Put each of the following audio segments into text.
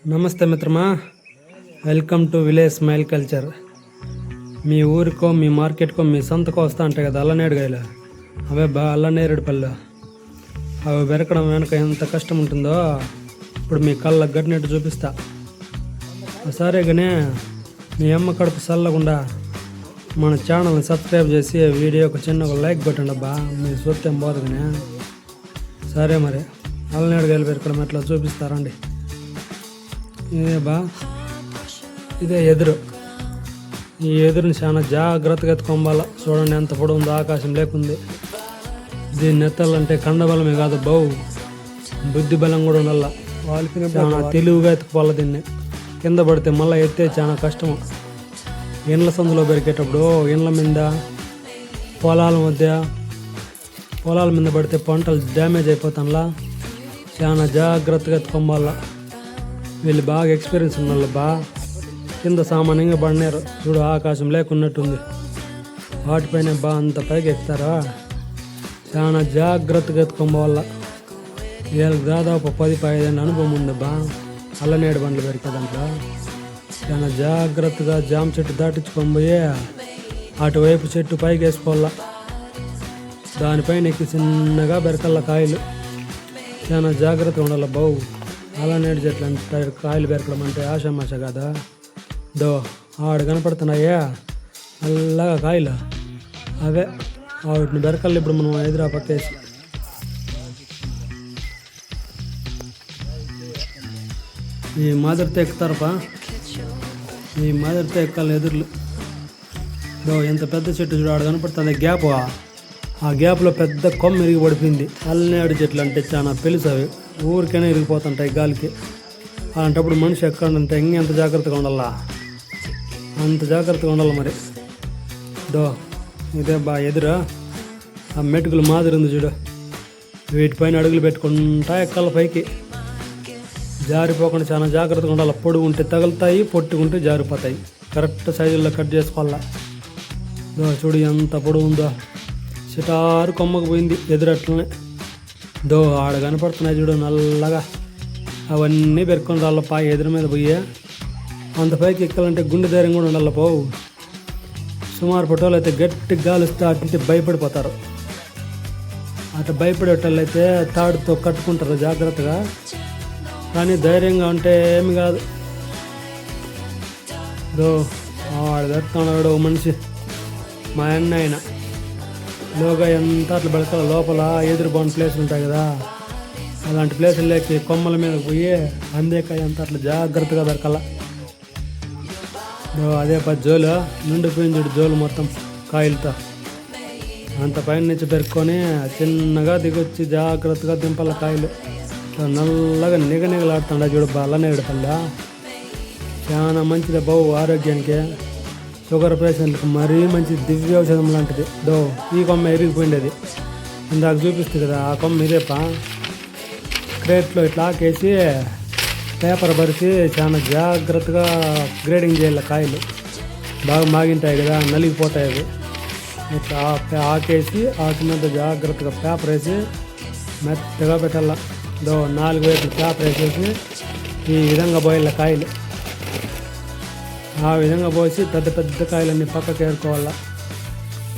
నమస్తే మిత్రమా, welcome to village smile culture. మీ ఊరికో మీ మార్కెట్కో మీ సొంతకో వస్తూ ఉంటాయి కదా అల్లనేడుగాయలు. అవే అల్లనేరేడు పళ్ళు. అవి బెరకడం వెనక ఎంత కష్టం ఉంటుందో ఇప్పుడు మీ కళ్ళకు గట్టినట్టు చూపిస్తా. సరేగానే మీ అమ్మ కడుపు చల్లకుండా మన ఛానల్ని సబ్స్క్రైబ్ చేసి వీడియోకి చిన్న ఒక లైక్ కొట్టండి అబ్బా. మీ సొత్తేం పోదుగానే. సరే మరి అల్లనేడుగాయలు బెరకడం ఎట్లా చూపిస్తారండి. ఇదే ఎదురు. ఈ ఎదురుని చాలా జాగ్రత్తగా ఎత్తుకోవాలి. చూడండి ఎంత పొడవు ఉందో, ఆకాశం లేకుంది. దీన్ని ఎత్తాలంటే కండబలమే కాదు, బుద్ధి బలం కూడా ఉండాల. చాలా తెలివిగా ఎత్తుకోవాలి దీన్ని. కింద పడితే మళ్ళీ ఎత్తే చాలా కష్టము. ఇండ్ల సందులో పెరిగేటప్పుడు ఇండ్ల మీద పొలాల మీద పడితే పంటలు డ్యామేజ్ అయిపోతానులా. చాలా జాగ్రత్తగా ఎత్తుకోవాలా. వీళ్ళు బాగా ఎక్స్పీరియన్స్ ఉన్న కింద సామాన్యంగా పడినారు. చూడు ఆకాశం లేకున్నట్టుంది. వాటిపైన అంత పైకి ఎక్కుతారా. చాలా జాగ్రత్తగా ఎత్తుకోవాల. వీళ్ళకి దాదాపు 10-15 అనుభవం ఉంది అల్లనేడు బండ్లు పెరిగే దాంట్లో. చాలా జాగ్రత్తగా జామ చెట్టు దాటించుకొని పోయి అటువైపు చెట్టు పైకి వేసుకోవాలా. దానిపైన ఎక్కి చిన్నగా బెరకల్ల కాయలు. చాలా జాగ్రత్తగా ఉండాలి అల్లనేడు చెట్లు అంటే కాయలు బెరకడం అంటే ఆషామాష కదా. ఆడు కనపడుతున్నాయా నల్లగా కాయలు, అవే వాటిని బెరకల్ని ఇప్పుడు మనం ఎదురా పక్కేసి ఈ మాదిరితో ఎక్కుతారపా. ఈ మాదిరితో ఎక్కాలి ఎదురులు. ఎంత పెద్ద చెట్టు చూడు ఆడు కనపడుతుంది. గ్యాప్, ఆ గ్యాప్లో పెద్ద కొమ్మ ఇరిగి పడిపోయింది. అల్లనేడు చెట్లు అంటే చాలా పెలుసు. అవి ఊరికైనా ఇరిగిపోతుంటాయి గాలికి. అలాంటప్పుడు మనిషి ఎక్కడంటే ఇంకెంత జాగ్రత్తగా ఉండాలా, అంత జాగ్రత్తగా ఉండాలి మరి. ఇదే ఎదురా ఆ మెటుకులు మాదిరి ఉంది చూడు. వీటిపైన అడుగులు పెట్టుకుంటా ఎక్కాల పైకి. జారిపోకుండా చాలా జాగ్రత్తగా ఉండాలి. పొడుగు ఉంటే తగులుతాయి, పొట్టుకుంటే జారిపోతాయి. కరెక్ట్ సైజుల్లో కట్ చేసుకోవాలా. చూడు ఎంత పొడుగు ఉందో. చిటారు కొమ్మకు పోయింది ఎదురట్లనే. ఆడ కనపడుతున్నాయి చూడు నల్లగా. అవన్నీ పెరుకొని రాళ్ళ ఎదురు మీద పోయి అంత పైకి ఎక్కాలంటే గుండె ధైర్యం కూడా ఉండాలి సుమారు ఫోటోలు అయితే గట్టి గాలిస్తే అటు భయపడిపోతారు. అటు భయపడేటోళ్ళు అయితే తాడుతో కట్టుకుంటారు జాగ్రత్తగా. కానీ ధైర్యంగా ఉంటే ఏమి కాదు. ఆడ పెడుతున్నాడు మనిషి, మా ఆయన లోగా ఎంత అట్లా పెడతారు. లోపల ఎదురు బాగున్న ప్లేసులు ఉంటాయి కదా, అలాంటి ప్లేసుల్లోకి కొమ్మల మీద పోయి అందేకాయ అంతా అట్లా జాగ్రత్తగా దొరకాల. అదే 10 జోలు నిండిపోయింది చూడు. జోలు మొత్తం కాయలతో అంత పైన నుంచి పెరుక్కొని చిన్నగా దిగొచ్చి జాగ్రత్తగా దింపాల కాయలు. నల్లగా నిగనిగలాడుతుండ చూడు అల్లనేడు పళ్ళ. చాలా మంచిది ఆరోగ్యానికి. షుగర్ పేషెంట్లకు మరీ మంచి దివ్య ఔషధం లాంటిది. ఈ కొమ్మ ఇరిగిపోయింది. ఇందాక చూపిస్తుంది కదా ఆ కొమ్మ ఇదేపా. క్రేట్లో ఇట్లా ఆకేసి పేపర్ పరిచి చాలా జాగ్రత్తగా గ్రేడింగ్ చేయాలి. కాయలు బాగా మాగింటాయి కదా, నలిగిపోతాయి అవి. ఇట్లా ఆకేసి ఆకు మీద జాగ్రత్తగా పేపర్ వేసి మెత్తగా పెట్టాల. 4 వైపులు పేపర్ వేసేసి ఈ విధంగా పోయాల కాయలు. ఆ విధంగా పోసి పెద్ద పెద్ద కాయలన్నీ పక్కకి ఏరుకోవాలా.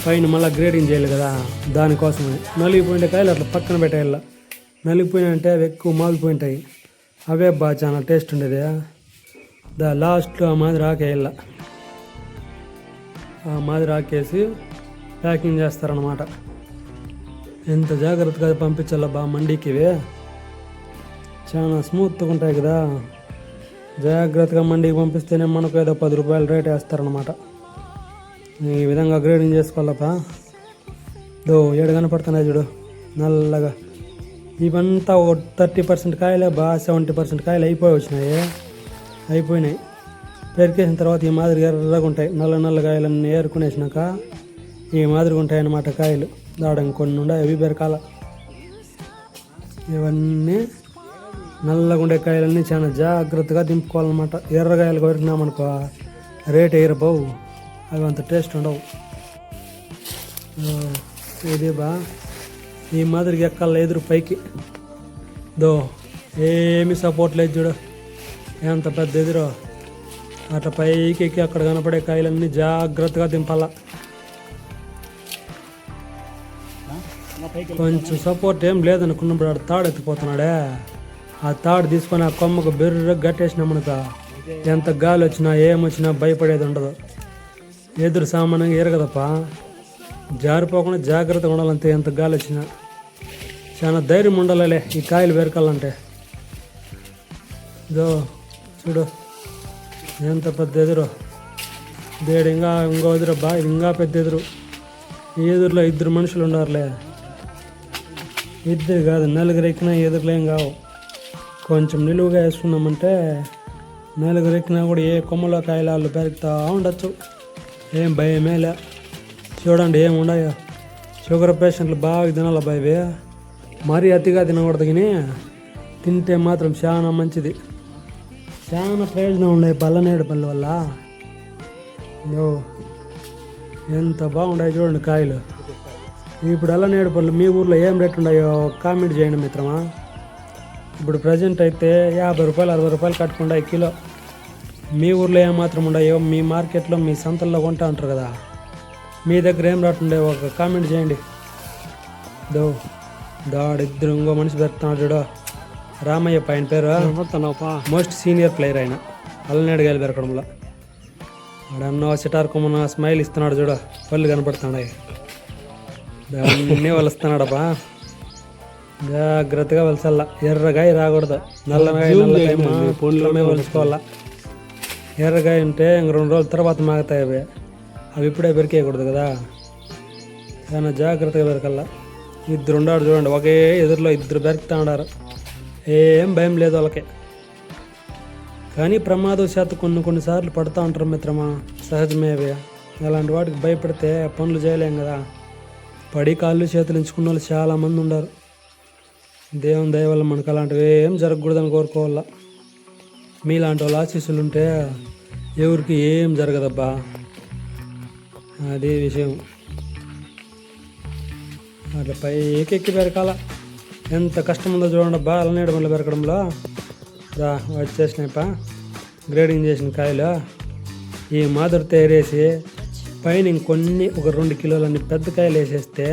పైన మళ్ళీ గ్రేడింగ్ చేయాలి కదా, దానికోసమే. నలిగిపోయిన కాయలు అట్లా పక్కన పెట్టేయాల. నలిగిపోయినాయంటే అవి ఎక్కువ మాగిపోయింటాయి. అవే చాలా టేస్ట్ ఉండేది. లాస్ట్లో ఆ మాదిరి ఆకేయాల. ఆ మాదిరి ఆకేసి ప్యాకింగ్ చేస్తారనమాట. ఎంత జాగ్రత్తగా పంపించాల మండీకి. ఇవే చాలా స్మూత్గా ఉంటాయి కదా. జాగ్రత్తగా మండీకి పంపిస్తేనే మనకు ఏదో 10 రూపాయలు రేట్ వేస్తారనమాట. ఈ విధంగా గ్రేడింగ్ చేసుకోవాలపా. 7 కనపడుతున్నాయి చూడు నల్లగా. ఇవంతా 30% కాయలే 70% కాయలు అయిపోయినాయి. పెరికేసిన తర్వాత ఈ మాదిరి ఎర్రగా ఉంటాయి. నల్ల కాయలన్నీ ఏరుకునేసినాక ఈ మాదిరిగా ఉంటాయి అన్నమాట కాయలు. దాడానికి కొన్ని ఉన్నాయి, అవి బెరకాల. ఇవన్నీ నల్లగా ఉండే కాయలన్నీ చాలా జాగ్రత్తగా దింపుకోవాలన్నమాట. ఎర్రకాయలు కొరికినామనుకో రేట్ ఎయిరు అవి అంత టేస్ట్ ఉండవు. ఇది ఈ మాదిరిగా ఎక్కాల ఎదురు పైకి. ఏమి సపోర్ట్ లేదు చూడు. ఎంత పెద్ద ఎదురో. అట్లా పైకి ఎక్కి అక్కడ కనపడే కాయలన్నీ జాగ్రత్తగా దింపాల. కొంచెం సపోర్ట్ ఏం లేదనుకున్నప్పుడు ఆడు తాడు ఎత్తిపోతున్నాడే. ఆ తాడు తీసుకొని ఆ కొమ్మకు బెర్ర గట్టేసినామనుక ఎంత గాలి వచ్చినా ఏమొచ్చినా భయపడేది ఉండదు. ఎదురు సామాన్యంగా ఎరగదప్ప. జారిపోకుండా జాగ్రత్తగా ఉండాలంతే. ఎంత గాలి వచ్చినా చాలా ధైర్యం ఉండాలలే ఈ కాయలు పెరకాలంటే. ఇదో చూడు ఎంత పెద్ద ఎదురు. దేడు ఇంకో ఎదురు బా, ఇంకా పెద్ద ఎదురు. ఈ ఎదురులో 2 మనుషులు ఉండారులే. 2 కాదు 4 ఎక్కినా ఎదురులో ఏం కావు. కొంచెం నిలువుగా వేసుకున్నామంటే 4 ఎక్కినా కూడా ఏ కొమ్మలో కాయలాళ్ళు పెరుగుతూ ఉండొచ్చు. ఏం భయమేలే. చూడండి ఏం ఉండయో. షుగర్ పేషెంట్లు బాగా తినాలి బాయ్. మరీ అతిగా తినకూడదు కానీ తింటే మాత్రం చాలా మంచిది. చాలా ప్రయోజనం ఉన్నాయి పల్లనేడు పళ్ళ వల్ల. ఎంత బాగుంటాయి చూడండి కాయలు. ఇప్పుడు అల్లనేడు పళ్ళు మీ ఊర్లో ఏం రేట్ ఉన్నాయో కామెంట్ చేయండి మిత్రమా. ఇప్పుడు ప్రజెంట్ అయితే 50 రూపాయలు 60 రూపాయలు కట్టకుండా కిలో. మీ ఊర్లో ఏమాత్రం ఉన్నాయో మీ మార్కెట్లో మీ సంతల్లో కొంటా ఉంటారు కదా, మీ దగ్గర ఏం రాటుండే ఒక కామెంట్ చేయండి. దాడిద్దరు ఇంకో మనిషి పెడుతున్నాడు చూడు. రామయ్య పైన పేరు. మోస్ట్ సీనియర్ ప్లేయర్ ఆయన అల్లనేడు గాయలు పెరకడంలో. ఆడన్నో సిటార్ కొమ్మన స్మైల్ ఇస్తున్నాడు చూడు. పళ్ళు కనపడుతున్నాయి. దాన్ని వలుస్తున్నాడబ్బా. జాగ్రత్తగా వలసల్లా. ఎర్రగాయ రాకూడదు. నల్లగాయ పొండ్లమే వలుసుకోవాలా. ఎర్రగాయ ఉంటే ఇంక 2 రోజుల తర్వాత మాగుతాయి అవి. అవి ఇప్పుడే పెరికేయకూడదు కదా. చాలా జాగ్రత్తగా పెరకల్లా. 2 ఉండాడు చూడండి. ఒకే ఎదురులో 2 పెరుగుతూ ఉన్నారు. ఏం భయం లేదు వాళ్ళకి. కానీ ప్రమాదవశాత్తు కొన్నిసార్లు పడుతూ ఉంటారు మిత్రమా. సహజమే అవి. అలాంటి వాటికి భయపడితే పనులు చేయలేం కదా. పడి కాళ్ళు చేతులు ఎంచుకున్న వాళ్ళు చాలామంది ఉన్నారు. దేవుని దయ వల్ల మనకు అలాంటివి ఏం జరగకూడదని కోరుకోవాలా. మీలాంటి వాళ్ళు ఆశీస్సులు ఉంటే ఎవరికి ఏం జరగదబ్బా. అదే విషయం. అట్లా పైకి పెరకాల. ఎంత కష్టం ఉందో చూడండి అబ్బా అల్లనేడు మళ్ళీ పెరకడంలో. వచ్చేసినాయిపా గ్రేడింగ్ చేసిన కాయలు. ఈ మాదిరి తయారేసి పైన ఇంకొన్ని ఒక 2 కిలోలన్నీ పెద్ద కాయలు వేసేస్తే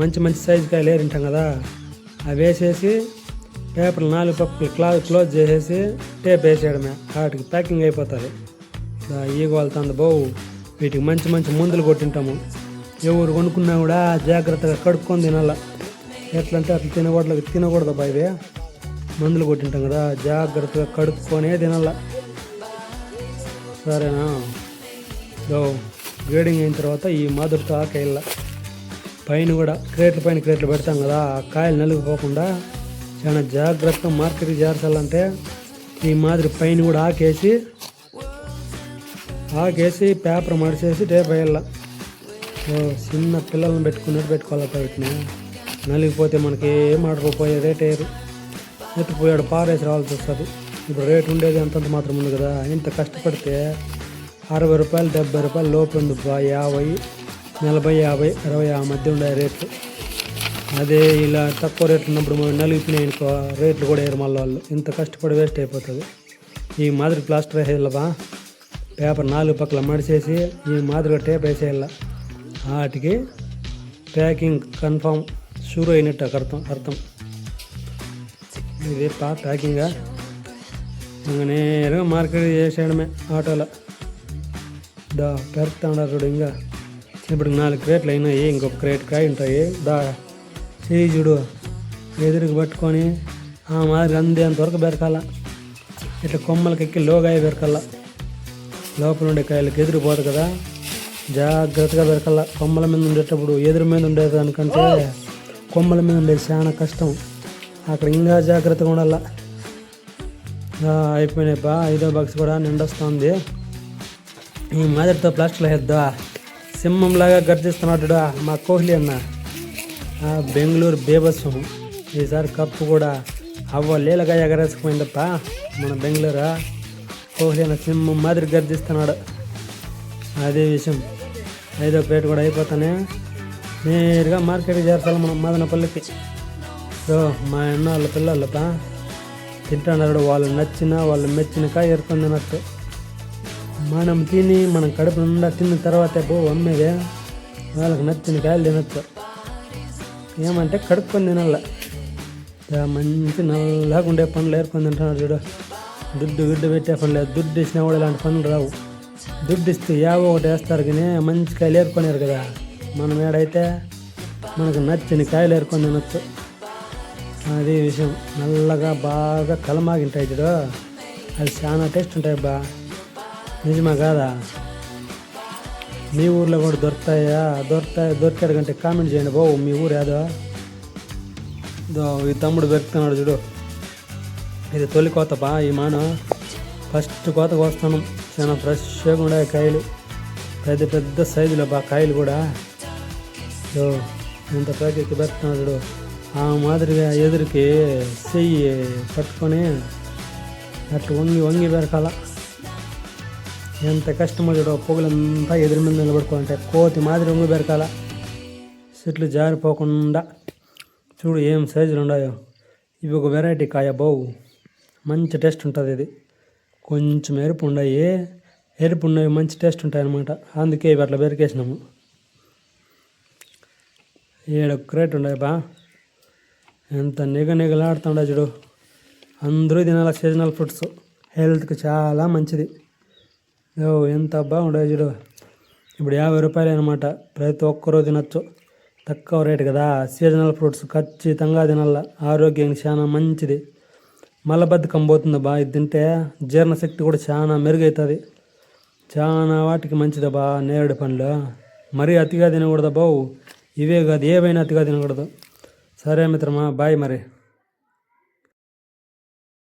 మంచి సైజు కాయలు ఏరింటాం కదా, అవి వేసేసి పేపర్లు 4 పక్కలు క్లోజ్ చేసేసి టేప్ వేసేయడమే. వాటికి ప్యాకింగ్ అయిపోతుంది. ఈగ వెళ్తుంది బావు. వీటికి మంచి మందులు కొట్టింటాము. ఎవరు కొనుక్కున్నా కూడా జాగ్రత్తగా కడుక్కొని తినాల. ఎట్లంటే అట్లా తినకూడదు బాయ్. మందులు కొట్టింటాం కదా, జాగ్రత్తగా కడుక్కొనే తినాల. సరేనా? గ్రేడింగ్ అయిన తర్వాత ఈ మాదిరితో ఆ కాయల పైన కూడా క్రేట్లు పెడతాం కదా, ఆ కాయలు నలిగిపోకుండా చాలా జాగ్రత్తగా మార్కెట్కి చేర్చాలంటే ఈ మాదిరి పైన కూడా ఆకేసి పేపర్ మడిచేసి టేప్ వేయాల. చిన్న పిల్లలను పెట్టుకోవాలి. వీటిని నలిగిపోతే మనకి ఏం ఆడకపోయే రేట్ వేయరు. ఎత్తిపోయాడు పారేసి రావాల్సి వస్తుంది. ఇప్పుడు రేటు ఉండేది అంతంత మాత్రం ఉంది కదా. ఇంత కష్టపడితే 60 రూపాయలు 70 రూపాయలు లోపు ఉంది. 50, 40, 50, 60 ఆ మధ్య ఉండే రేట్లు. అదే ఇలా తక్కువ రేట్లు ఉన్నప్పుడు మనం నలిగిపోయినాయి అనుకో, రేట్లు కూడా వేయరు మళ్ళీ వాళ్ళు. ఇంత కష్టపడి వేస్ట్ అయిపోతుంది. ఈ మాదిరి ప్లాస్టర్ వేసేయాలబా. పేపర్ 4 పక్కల మడిచేసి ఈ మాదిరిగా టేప్ వేసేయాల. వాటికి ప్యాకింగ్ కన్ఫామ్ షూర్ అయినట్టు అర్థం. ఇది ప్యాకింగ్గా ఇంకా నేరుగా మార్కెట్ చేసేయడమే ఆటోలో. పెరుగుతూ ఉన్నారు చూడు. ఇంకా ఇప్పుడు 4 క్రేట్లు అయినాయి. ఇంకొక క్రేట్ కాయ ఉంటాయి. చేయి చూడు ఎదురుకు పట్టుకొని ఆ మాదిరి అందేంతవరకు బెరకాల. ఇట్లా కొమ్మలకి ఎక్కి లోగాయ బెరకాల. లోపల ఉండే కాయలకి ఎదురుపోదు కదా, జాగ్రత్తగా బెరకాల. కొమ్మల మీద ఉండేటప్పుడు ఎదురు మీద ఉండేదానికంటే కొమ్మల మీద ఉండేది చాలా కష్టం. అక్కడ ఇంకా జాగ్రత్తగా ఉండాల. అయిపోయినాయి బా. 5వ బాక్స్ కూడా నిండొస్తుంది. ఈ మాదిరితో ప్లాస్టిక్లో వేద్దా. సింహంలాగా గర్జిస్తున్నాడు మా కోహ్లీ అన్న. బెంగళూరు బేబస్సు. ఈసారి కప్పు కూడా లీలగా ఎగరేసుకుపోయిందప్ప మన బెంగళూరు. కోహ్లీ అన్న సింహం మాదిరి గర్జిస్తున్నాడు. అదే విషయం. 5వ ప్లేట్ కూడా అయిపోతానే నేరుగా మార్కెట్కి చేర్చాలి మనం మదనపల్లికి. మా అన్న వాళ్ళ పిల్లలపా తింటున్నారు వాళ్ళు నచ్చిన వాళ్ళు మెచ్చిన కాయ ఏరుకొని తినచ్చు. మనం తిని మనం కడుపు నిండా తిన్న తర్వాతే అమ్మేదే వాళ్ళకి నచ్చిన కాయలు తినచ్చు. ఏమంటే కడుక్కొని తినాల. మంచి నల్లగా ఉండే పండ్లు ఏరుకొని తింటున్నారు చూడు. దుడ్డు పెట్టే పనులు లేదు. దుడ్డు ఇచ్చినా కూడా ఇలాంటి పనులు రావు. దుడ్డు ఇస్తే యావో ఒకటి వేస్తారు కానీ మంచి కాయలు ఏరుకొనేరు కదా. మనం ఏడైతే మనకు నచ్చిన కాయలు ఏరుకొని తినొచ్చు. అది విషయం. నల్లగా బాగా కలమాగింటాయి చూడు, అది చాలా టేస్ట్ ఉంటాయి బా. నిజమా కాదా? మీ ఊర్లో కూడా దొరుకుతాయా? దొరికాడు కంటే కామెంట్ చేయండి మీ ఊరు ఏదో. ఈ తమ్ముడు పెరుగుతున్నాడు చూడు, ఇది తొలి కోత బా. ఈ మాన ఫస్ట్ కోత కోస్తాను. చాలా ఫ్రెష్గా ఉండే కాయలు, పెద్ద సైజులో బా కాయలు కూడా. ఎంత ప్యాకెట్ పెడుతున్నాడు చూడు. ఆ మాదిరిగా ఎదురుకి చెయ్యి పట్టుకొని అట్లా వంగి పెరకాల. ఎంత కష్టమో చూడు. పొగలంతా ఎదురు మీద నిలబడుకోవాలంటే కోతి మాదిరి వంగి పెరకాల, చెట్లు జారిపోకుండా. చూడు ఏం సైజులు ఉన్నాయో. ఇవి ఒక వెరైటీ కాయ మంచి టేస్ట్ ఉంటుంది. ఇది కొంచెం ఎరుపు ఉన్నాయి, మంచి టేస్ట్ ఉంటాయి అన్నమాట. అందుకే ఇవి అట్లా బెరికేసినాము. 7 క్రేట్ ఉన్నాయి బా. ఎంత నిగలాడుతుండే చూడు. అందరూ తినాల సీజనల్ ఫ్రూట్స్, హెల్త్కి చాలా మంచిది. ఎంత బాగుండే చూడు. ఇప్పుడు 50 రూపాయలు అనమాట. ప్రతి ఒక్కరూ తినచ్చు, తక్కువ రేటు కదా. సీజనల్ ఫ్రూట్స్ ఖచ్చితంగా తినాల, ఆరోగ్యానికి చాలా మంచిది. మలబద్ధకం పోతుంది బా ఇది తింటే. జీర్ణశక్తి కూడా చాలా మెరుగవుతుంది, చాలా వాటికి మంచిది బా. నేరేడు పండ్లు మరీ అతిగా తినకూడదు ఇవే కాదు ఏవైనా అతిగా తినకూడదు. సరే మిత్రమా, బాయ్ మరి.